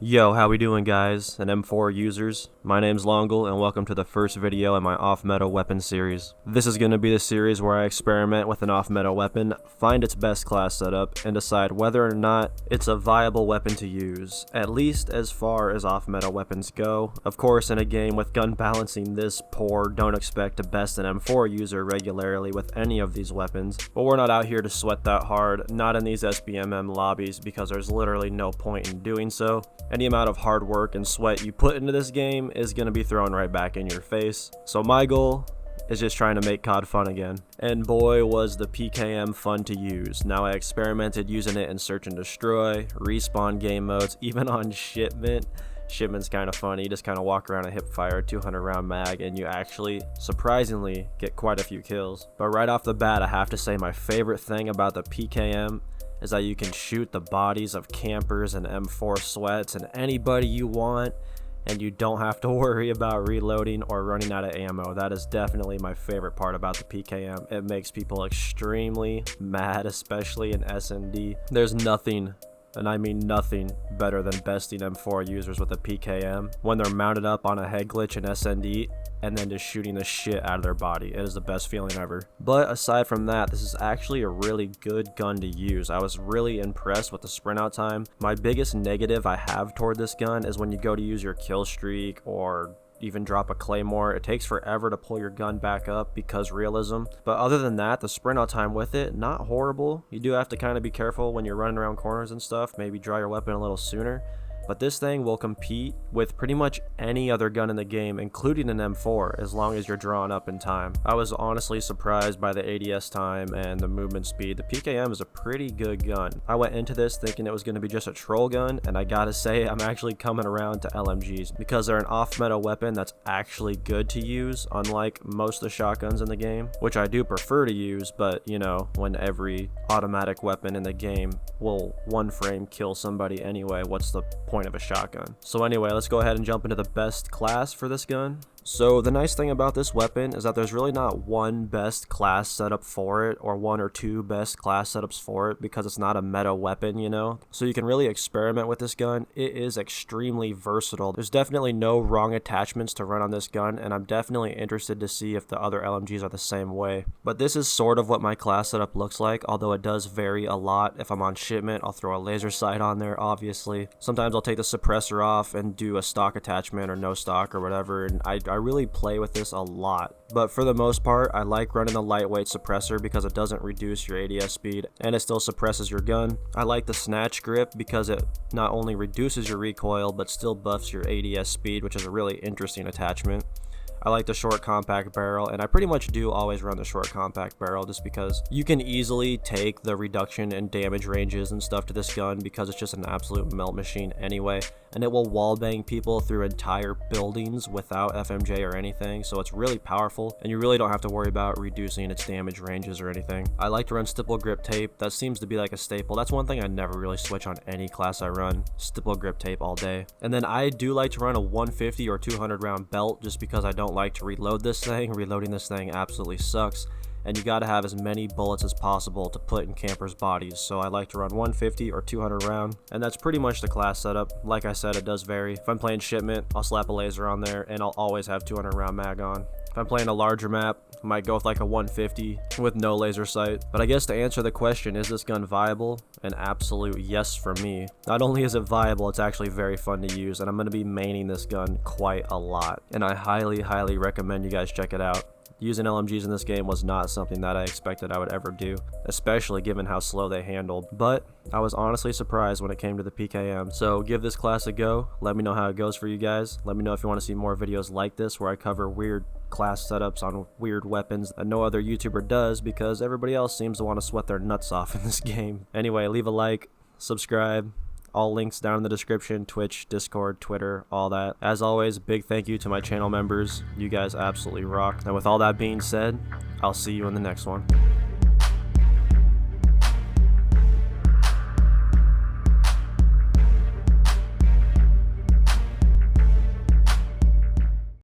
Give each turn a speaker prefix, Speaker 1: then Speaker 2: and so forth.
Speaker 1: Yo, how we doing, guys and M4 users? My name's Longle and welcome to the first video in my off-meta weapon series. This is going to be the series where I experiment with an off-meta weapon, find its best class setup, and decide whether or not it's a viable weapon to use, at least as far as off-meta weapons go. Of course, in a game with gun balancing this poor, don't expect to best an M4 user regularly with any of these weapons, but we're not out here to sweat that hard, not in these SBMM lobbies, because there's literally no point in doing so. Any amount of hard work and sweat you put into this game is going to be thrown right back in your face. So my goal is just trying to make COD fun again. And boy, was the PKM fun to use. Now, I experimented using it in search and destroy, respawn game modes, even on shipment. Shipment's kind of funny. You just kind of walk around and hip fire a 200 round mag and you actually, surprisingly, get quite a few kills. But right off the bat, I have to say my favorite thing about the PKM is that you can shoot the bodies of campers and M4 sweats and anybody you want, and you don't have to worry about reloading or running out of ammo. That is definitely my favorite part about the PKM. It makes people extremely mad, especially in S&D. There's nothing, and I mean nothing, better than besting M4 users with a PKM when they're mounted up on a head glitch in S&D and then just shooting the shit out of their body. It is the best feeling ever. But aside from that, this is actually a really good gun to use. I was really impressed with the sprint out time. My biggest negative I have toward this gun is when you go to use your kill streak or even drop a claymore, it takes forever to pull your gun back up because realism. But other than that, the sprint out time with it, not horrible. You do have to kind of be careful when you're running around corners and stuff, maybe draw your weapon a little sooner. But this thing will compete with pretty much any other gun in the game, including an M4, as long as you're drawn up in time. I was honestly surprised by the ADS time and the movement speed. The PKM is a pretty good gun. I went into this thinking it was going to be just a troll gun, and I gotta say I'm actually coming around to LMGs because they're an off-meta weapon that's actually good to use, unlike most of the shotguns in the game, which I do prefer to use, but you know, when every automatic weapon in the game will one frame kill somebody anyway, what's the point of a shotgun? So anyway, let's go ahead and jump into the best class for this gun. So the nice thing about this weapon is that there's really not one best class setup for it or one or two best class setups for it because it's not a meta weapon, you know? So you can really experiment with this gun. It is extremely versatile. There's definitely no wrong attachments to run on this gun, and I'm definitely interested to see if the other LMGs are the same way. But this is sort of what my class setup looks like, although it does vary a lot. If I'm on shipment, I'll throw a laser sight on there, obviously. Sometimes I'll take the suppressor off and do a stock attachment or no stock or whatever, and I really play with this a lot. But for the most part, I like running the lightweight suppressor because it doesn't reduce your ADS speed and it still suppresses your gun. I like the snatch grip because it not only reduces your recoil but still buffs your ADS speed, which is a really interesting attachment. I like the short compact barrel, and I pretty much do always run the short compact barrel just because you can easily take the reduction in damage ranges and stuff to this gun because it's just an absolute melt machine anyway, and it will wallbang people through entire buildings without FMJ or anything, so it's really powerful and you really don't have to worry about reducing its damage ranges or anything. I like to run stipple grip tape. That seems to be like a staple. That's one thing I never really switch on any class I run, stipple grip tape all day. And then I do like to run a 150 or 200 round belt just because I don't like to reload this thing. Reloading this thing absolutely sucks, and you gotta have as many bullets as possible to put in campers' bodies, so I like to run 150 or 200 round, and that's pretty much the class setup. Like I said, it does vary. If I'm playing shipment, I'll slap a laser on there, and I'll always have 200 round mag on. If I'm playing a larger map, I might go with like a 150 with no laser sight. But I guess to answer the question, is this gun viable? An absolute yes for me. Not only is it viable, it's actually very fun to use, and I'm going to be maining this gun quite a lot. And I highly recommend you guys check it out. Using LMGs in this game was not something that I expected I would ever do, especially given how slow they handled. But I was honestly surprised when it came to the PKM. So give this class a go. Let me know how it goes for you guys. Let me know if you want to see more videos like this where I cover weird class setups on weird weapons that no other YouTuber does because everybody else seems to want to sweat their nuts off in this game. Anyway, leave a like, subscribe. All links down in the description, Twitch, Discord, Twitter, all that. As always, big thank you to my channel members. You guys absolutely rock. And with all that being said, I'll see you in the next one.